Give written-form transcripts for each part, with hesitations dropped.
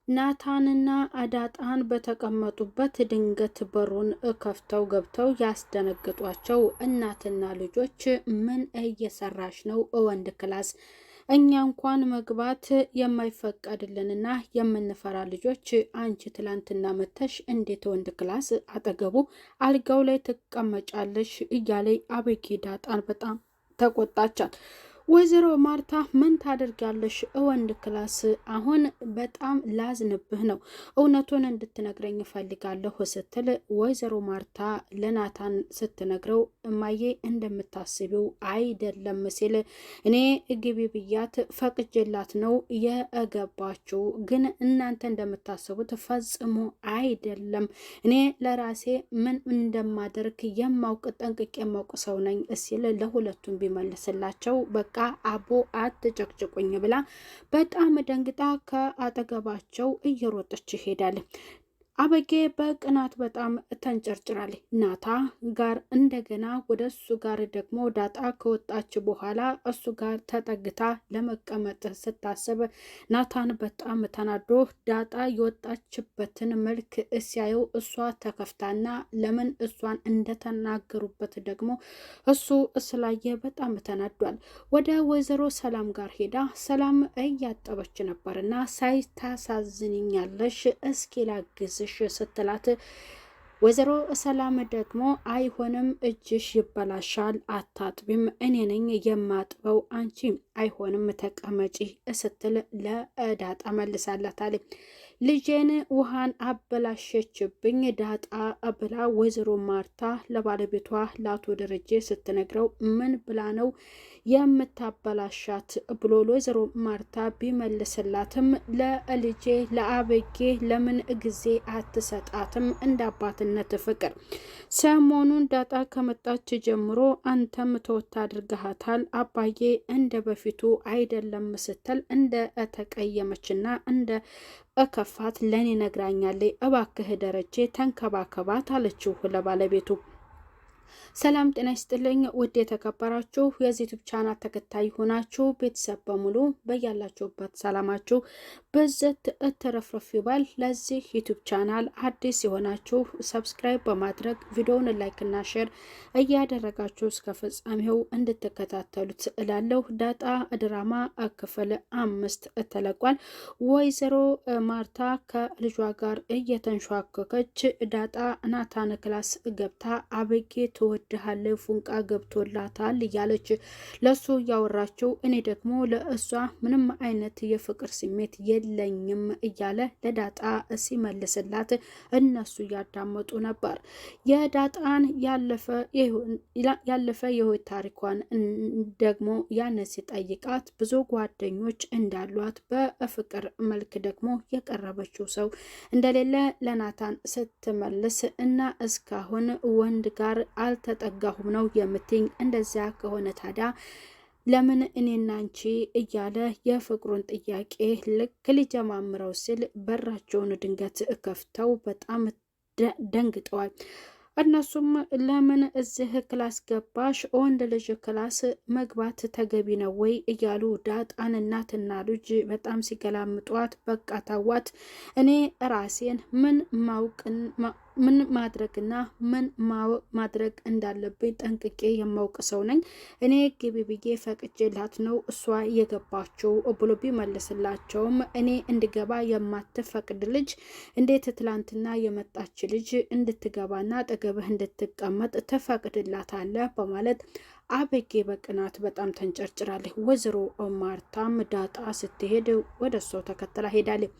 ናታንና ዳጣን በተቀመጡበት ድንገት በሩን ከፍተው ገብተው ያስደነግጧቸው እናትና ልጆች ምን እየሰራሽ ነው ወንድ ክላስ? እኛ እንኳን መግባት የማይፈቀድልንና የምንፈራ ልጆች አንቺ ትላንትና መተሽ እንዴት ወንድ ክላስ አጠገቡ አልጋው ላይ ትቀመጫለሽ? እያለ አቤጌ ዳጣን በጣም ተቆጣቻት። ወይዘሮ ማርታ ምን ታደርጋለሽ ወንድ ክላስ? አሁን በጣም ላዝንብህ ነው፣ እውነቱን እንድትነግረኝ እፈልጋለሁ ስትል ወይዘሮ ማርታ ለናታን ስትነግረው እማዬ እንደምታስቢው አይደለም ሲል እኔ ግቢ ብያት ፈቅጄላት ነው የገባችው፣ ግን እናንተ እንደምታስቡት ፈጽሞ አይደለም። እኔ ለራሴ ምን እንደማደርግ የማውቅ ጠንቅቄ የማውቅ ሰው ነኝ ሲል ለሁለቱም ቢመልስላቸው በቃ አቦ አትጨቅጭቁኝ ብላ በጣም ደንግጣ ከአጠገባቸው እየሮጠች ይሄዳል። አበጌ በቅናት በጣም ተንጨርጭራለች። ናታ ጋር እንደገና ወደ እሱ ጋር ደግሞ ዳጣ ከወጣች በኋላ እሱ ጋር ተጠግታ ለመቀመጥ ስታስብ ናታን በጣም ተናዶ ዳጣ የወጣችበትን መልክ ሲያየው እሷ ተከፍታና ለምን እሷን እንደተናገሩበት ደግሞ እሱ ስላየ በጣም ተናዷል። ወደ ወይዘሮ ሰላም ጋር ሄዳ ሰላም እያጠበች ነበርና ሳይታሳዝንኛለሽ እስኪ ላግዝሽ ስትላት ወይዘሮ ሰላም ደግሞ አይሆንም፣ እጅሽ ይበላሻል፣ አታጥቢም፣ እኔ ነኝ የማጥበው፣ አንቺ አይሆንም ተቀመጪ ስትል ለዳጣ መልሳላታል። ልጄን ውሃን አበላሸችብኝ ዳጣ ብላ ወይዘሮ ማርታ ለባለቤቷ ለአቶ ደረጀ ስትነግረው ምን ብላ ነው የምታበላሻት ብሎ ወይዘሮ ማርታ ቢመልስላትም ለልጄ ለአበጌ ለምን ጊዜ አትሰጣትም እንደ አባትነት ፍቅር? ሰሞኑን ዳጣ ከመጣች ጀምሮ አንተም ተወት አድርገሃታል፣ አባዬ እንደ በፊቱ አይደለም ስትል እንደ ተቀየመችና እንደ እከፋት ለኔ ነግራኛለች። እባክህ ደረጀ ተንከባከባት አለችው ለባለቤቱ። ሰላም ጤና ይስጥልኝ ውድ የተከበራችሁ የዚህ ዩቲዩብ ቻናል ተከታይ ሆናችሁ ቤተሰብ በሙሉ በያላችሁበት ሰላማችሁ በዘት እተረፍረፍ ይባል። ለዚህ ዩቲዩብ ቻናል አዲስ የሆናችሁ ሰብስክራይብ በማድረግ ቪዲዮውን ላይክ እና ሼር እያደረጋችሁ እስከ ፍጻሜው እንድትከታተሉት እላለሁ። ዳጣ ድራማ ክፍል 5 ተለቋል። ወይዘሮ ማርታ ከልጇ ጋር እየተንሿከከች ዳጣ ናታን ክላስ ገብታ አበጌ ትወድሃለች ፉንቃ ገብቶላታል እያለች ለሱ እያወራችው እኔ ደግሞ ለእሷ ምንም አይነት የፍቅር ስሜት የለኝም እያለ ለዳጣ ሲመልስላት እነሱ እያዳመጡ ነበር። የዳጣን ያለፈ የህይወት ታሪኳን ደግሞ ያን ሲጠይቃት ብዙ ጓደኞች እንዳሏት በፍቅር መልክ ደግሞ የቀረበችው ሰው እንደሌለ ለናታን ስትመልስ እና እስካሁን ወንድ ጋር አልተጠጋሁም ነው የምትኝ? እንደዚያ ከሆነ ታዲያ ለምን እኔና አንቺ እያለ የፍቅሩን ጥያቄ ልክ ሊጀማምረው ሲል በራቸውን ድንገት ከፍተው በጣም ደንግጠዋል። እነሱም ለምን እዚህ ክላስ ገባሽ? ወንድ ልጅ ክላስ መግባት ተገቢ ነው ወይ እያሉ ዳጣን እናትና ልጅ በጣም ሲገላምጧት በቃ ታዋት፣ እኔ ራሴን ምን ማድረግና ምን ማድረግ እንዳለብኝ ጠንቅቄ የማውቅ ሰው ነኝ። እኔ ግቢ ብዬ ፈቅጄላት ነው እሷ የገባችው ብሎ ቢመልስላቸውም እኔ እንድገባ የማትፈቅድ ልጅ እንዴት ትላንትና የመጣች ልጅ እንድትገባና አጠገብህ እንድትቀመጥ ትፈቅድላታለህ? በማለት አበጌ በቅናት በጣም ተንጨርጭራለች። ወይዘሮ ማርታም ዳጣ ስትሄድ ወደ እሷ ተከትላ ሄዳለች።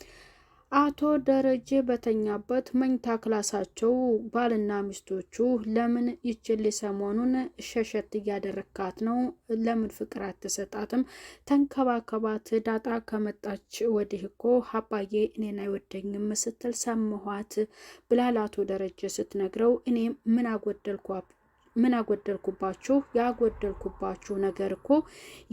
አቶ ደረጀ በተኛበት መኝታ ክላሳቸው ባልና ሚስቶቹ ለምን ይችል ሰሞኑን ሸሸት እያደረካት ነው? ለምን ፍቅር አትሰጣትም? ተንከባከባት። ዳጣ ከመጣች ወዲህ እኮ አባዬ እኔን አይወደኝም ስትል ሰማኋት ብላ ለአቶ ደረጀ ስትነግረው እኔ ምን አጎደልኩባችሁ? ያጎደልኩባችሁ ነገር እኮ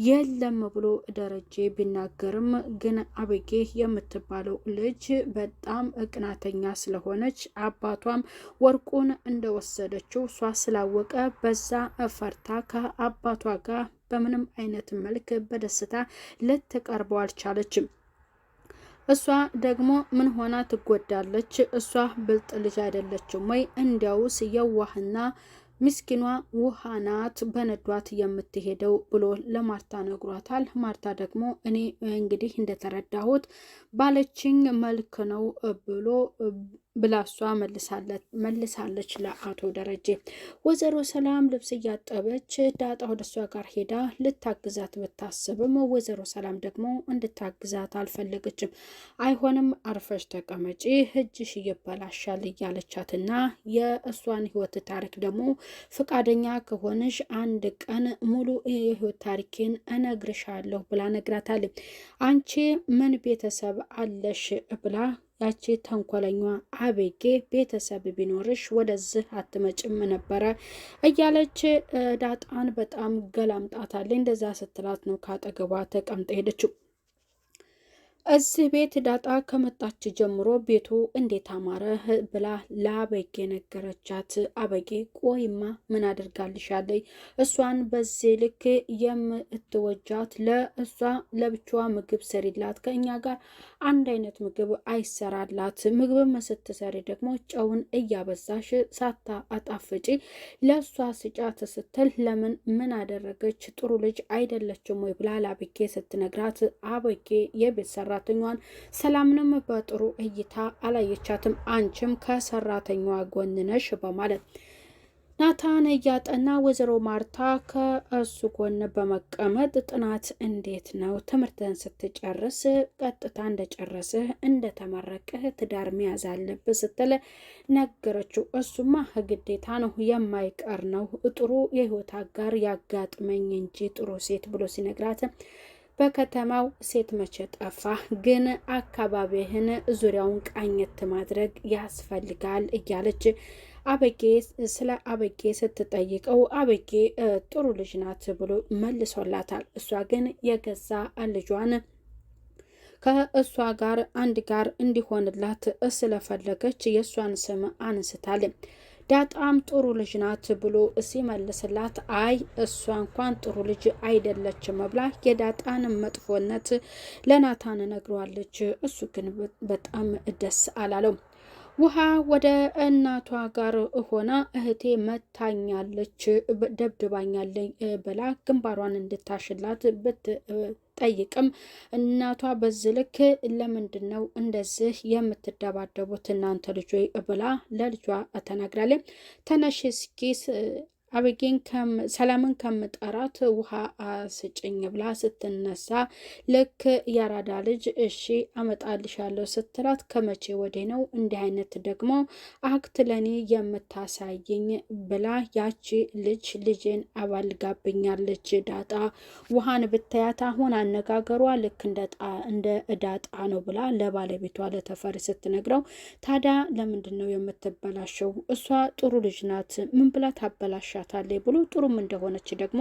የለም ብሎ ደረጀ ቢናገርም ግን አበጌ የምትባለው ልጅ በጣም ቅናተኛ ስለሆነች አባቷም ወርቁን እንደወሰደችው እሷ ስላወቀ በዛ ፈርታ ከአባቷ ጋር በምንም አይነት መልክ በደስታ ልትቀርበው አልቻለችም። እሷ ደግሞ ምን ሆና ትጎዳለች? እሷ ብልጥ ልጅ አይደለችም ወይ? እንዲያውስ የዋህና ምስኪኗ ውሃ ናት በነዷት የምትሄደው ብሎ ለማርታ ነግሯታል። ማርታ ደግሞ እኔ እንግዲህ እንደተረዳሁት ባለችኝ መልክ ነው ብሎ ብላሷ መልሳለች ለአቶ ደረጀ። ወይዘሮ ሰላም ልብስ እያጠበች ዳጣ ወደ እሷ ጋር ሄዳ ልታግዛት ብታስብም ወይዘሮ ሰላም ደግሞ እንድታግዛት አልፈለገችም። አይሆንም፣ አርፈሽ ተቀመጪ፣ እጅሽ ይበላሻል እያለቻትና የእሷን ህይወት ታሪክ ደግሞ ፈቃደኛ ከሆነሽ አንድ ቀን ሙሉ የህይወት ታሪኬን እነግርሻለሁ ብላ ነግራታለች። አንቺ ምን ቤተሰብ አለሽ ብላ ያቺ ተንኮለኛ አቤጌ ቤተሰብ ቢኖርሽ ወደዚህ አትመጭም ነበረ እያለች ዳጣን በጣም ገላምጣታለች። እንደዛ ስትላት ነው ካጠገቧ ተቀምጣ ሄደችው። እዚህ ቤት ዳጣ ከመጣች ጀምሮ ቤቱ እንዴት አማረ ብላ ለአበጌ ነገረቻት። አበጌ ቆይማ ምን አድርጋልሻለች? እሷን በዚህ ልክ የምትወጃት ለእሷ ለብቻዋ ምግብ ሰሪላት፣ ከእኛ ጋር አንድ አይነት ምግብ አይሰራላት። ምግብም ስትሰሪ ደግሞ ጨውን እያበዛሽ ሳታ አጣፍጪ ለእሷ ስጫት ስትል ለምን ምን አደረገች? ጥሩ ልጅ አይደለችም ወይ ብላ ለአበጌ ስትነግራት አበጌ የቤት ሰራተኛዋን ሰላምንም በጥሩ እይታ አላየቻትም። አንቺም ከሰራተኛዋ ጎን ነሽ በማለት ናታን እያጠና ወይዘሮ ማርታ ከእሱ ጎን በመቀመጥ ጥናት እንዴት ነው? ትምህርትን ስትጨርስ ቀጥታ እንደጨረስህ እንደተመረቅህ ትዳር መያዝ አለብህ ስትል ነገረችው። እሱማ ግዴታ ነው የማይቀር ነው፣ ጥሩ የህይወት አጋር ያጋጥመኝ እንጂ ጥሩ ሴት ብሎ ሲነግራት በከተማው ሴት መቼ ጠፋ? ግን አካባቢህን ዙሪያውን ቃኘት ማድረግ ያስፈልጋል እያለች አበጌ ስለ አበጌ ስትጠይቀው አበጌ ጥሩ ልጅ ናት ብሎ መልሶላታል። እሷ ግን የገዛ ልጇን ከእሷ ጋር አንድ ጋር እንዲሆንላት ስለፈለገች የእሷን ስም አንስታል። ዳጣም ጥሩ ልጅ ናት ብሎ ሲመልስላት አይ እሷ እንኳን ጥሩ ልጅ አይደለችም ብላ የዳጣን መጥፎነት ለናታን ነግሯለች። እሱ ግን በጣም ደስ አላለው። ውሃ ወደ እናቷ ጋር ሆና እህቴ መታኛለች፣ ደብድባኛለች ብላ ግንባሯን እንድታሽላት ብትጠይቅም እናቷ በዚህ ልክ ለምንድን ነው እንደዚህ የምትደባደቡት እናንተ ልጆች ብላ ለልጇ ተናግራለች። ተነሽ እስኪ አበጌን ሰላምን ከምጠራት ውሃ ስጭኝ ብላ ስትነሳ ልክ ያራዳ ልጅ እሺ አመጣልሻለሁ ስትላት ከመቼ ወዲህ ነው እንዲህ አይነት ደግሞ አክት ለኔ የምታሳየኝ ብላ ያቺ ልጄን አባልጋብኛለች። ዳጣ ውሃን ብታያት አሁን አነጋገሯ ልክ እንደ ዳጣ ነው ብላ ለባለቤቷ ለተፈሪ ስትነግረው ታዲያ ለምንድን ነው የምትበላሸው? እሷ ጥሩ ልጅ ናት፣ ምን ብላ ታበላሻ ታለይ ብሎ ጥሩም እንደሆነች ደግሞ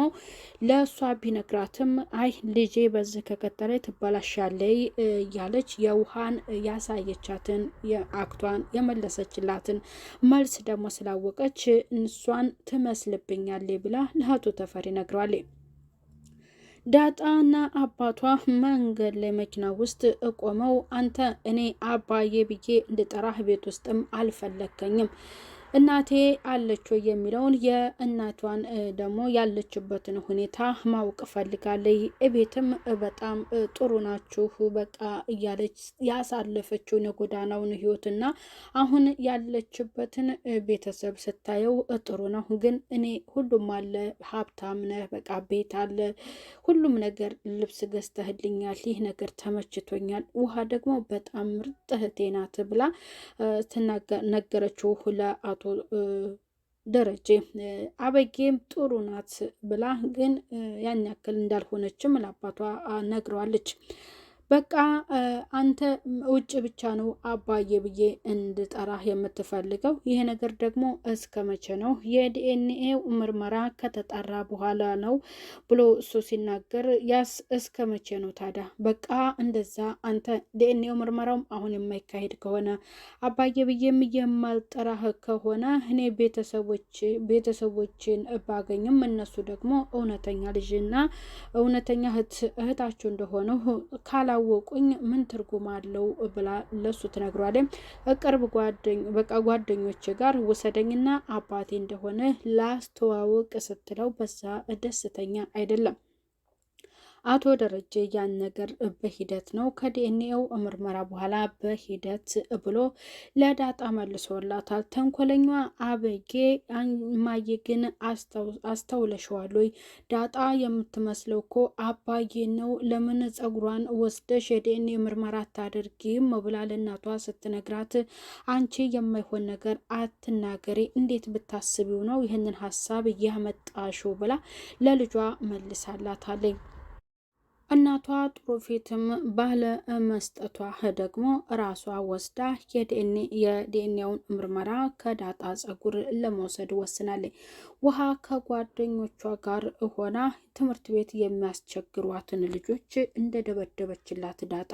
ለእሷ ቢነግራትም አይ ልጄ በዚህ ከቀጠለ ትበላሻለይ እያለች የውሃን ያሳየቻትን የአክቷን የመለሰችላትን መልስ ደግሞ ስላወቀች እሷን ትመስልብኛለይ ብላ ለአቶ ተፈሪ ነግረዋለች። ዳጣና አባቷ መንገድ ላይ መኪና ውስጥ ቆመው አንተ እኔ አባዬ ብዬ እንድጠራህ ቤት ውስጥም አልፈለከኝም እናቴ አለች የሚለውን የእናቷን ደግሞ ያለችበትን ሁኔታ ማወቅ ፈልጋለች። እቤትም በጣም ጥሩ ናችሁ በቃ እያለች ያሳለፈችውን የጎዳናውን ህይወትና አሁን ያለችበትን ቤተሰብ ስታየው ጥሩ ነው፣ ግን እኔ ሁሉም አለ፣ ሀብታም ነህ፣ በቃ ቤት አለ፣ ሁሉም ነገር ልብስ ገዝተህልኛል፣ ይህ ነገር ተመችቶኛል፣ ውሃ ደግሞ በጣም ምርጥ እህቴ ናት ብላ ነገረችው ለአቶ ደረጀ። አበጌም ጥሩ ናት ብላ ግን ያን ያክል እንዳልሆነችም ለአባቷ ነግረዋለች። በቃ አንተ ውጭ ብቻ ነው አባዬ ብዬ እንድጠራህ የምትፈልገው? ይሄ ነገር ደግሞ እስከ መቼ ነው? የዲኤንኤ ምርመራ ከተጣራ በኋላ ነው ብሎ እሱ ሲናገር ያስ እስከ መቼ ነው ታዲያ? በቃ እንደዛ አንተ ዲኤንኤ ምርመራውም አሁን የማይካሄድ ከሆነ አባዬ ብዬም የማልጠራህ ከሆነ እኔ ቤተሰቦችን ባገኝም እነሱ ደግሞ እውነተኛ ልጅና እውነተኛ እህታችሁ እንደሆነ ካላ ካላወቁኝ ምን ትርጉም አለው ብላ ለሱ ትነግሯለች። ቅርብ ጓደኞች ጋር ውሰደኝና አባቴ እንደሆነ ላስተዋውቅ ስትለው በዛ ደስተኛ አይደለም። አቶ ደረጀ ያን ነገር በሂደት ነው ከዲኤንኤው ምርመራ በኋላ በሂደት ብሎ ለዳጣ መልሶላታል። ተንኮለኛ አበጌ እማዬ ግን አስተውለሽዋል ወይ? ዳጣ የምትመስለው እኮ አባዬ ነው። ለምን ጸጉሯን ወስደሽ የዲኤንኤ ምርመራ አታደርጊም? ብላ ለእናቷ ስትነግራት አንቺ የማይሆን ነገር አትናገሪ፣ እንዴት ብታስቢው ነው ይህንን ሀሳብ ያመጣሽው? ብላ ለልጇ መልሳላታለኝ። እናቷ ጥሩ ፊትም ባለ መስጠቷ ደግሞ ራሷ ወስዳ የዲኤንኤውን ምርመራ ከዳጣ ጸጉር ለመውሰድ ወስናለች። ውሃ ከጓደኞቿ ጋር ሆና ትምህርት ቤት የሚያስቸግሯትን ልጆች እንደደበደበችላት ዳጣ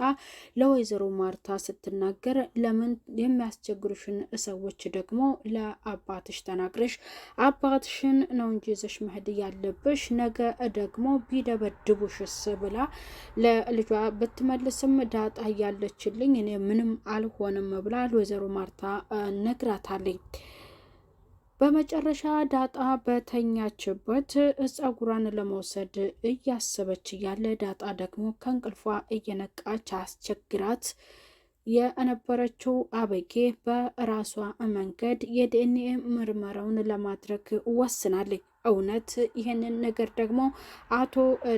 ለወይዘሮ ማርታ ስትናገር ለምን የሚያስቸግሩሽን ሰዎች ደግሞ ለአባትሽ ተናግረሽ አባትሽን ነው እንጂ ይዘሽ መሄድ ያለብሽ፣ ነገ ደግሞ ቢደበድቡሽስ ብላ ለልጇ ብትመልስም ዳጣ ያለችልኝ እኔ ምንም አልሆንም ብላ ወይዘሮ ማርታ ነግራታለኝ። በመጨረሻ ዳጣ በተኛችበት ጸጉሯን ለመውሰድ እያሰበች እያለ ዳጣ ደግሞ ከእንቅልፏ እየነቃች አስቸግራት የነበረችው አበጌ በራሷ መንገድ የዲኤንኤ ምርመራውን ለማድረግ ወስናለች። እውነት ይህንን ነገር ደግሞ አቶ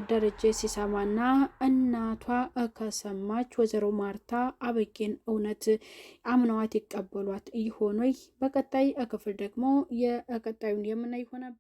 ደረጀ ሲሰማና እናቷ ከሰማች ወይዘሮ ማርታ አበጌን እውነት አምነዋት ይቀበሏት ይሆን? በቀጣይ ክፍል ደግሞ የቀጣዩን የምናይ ይሆናል።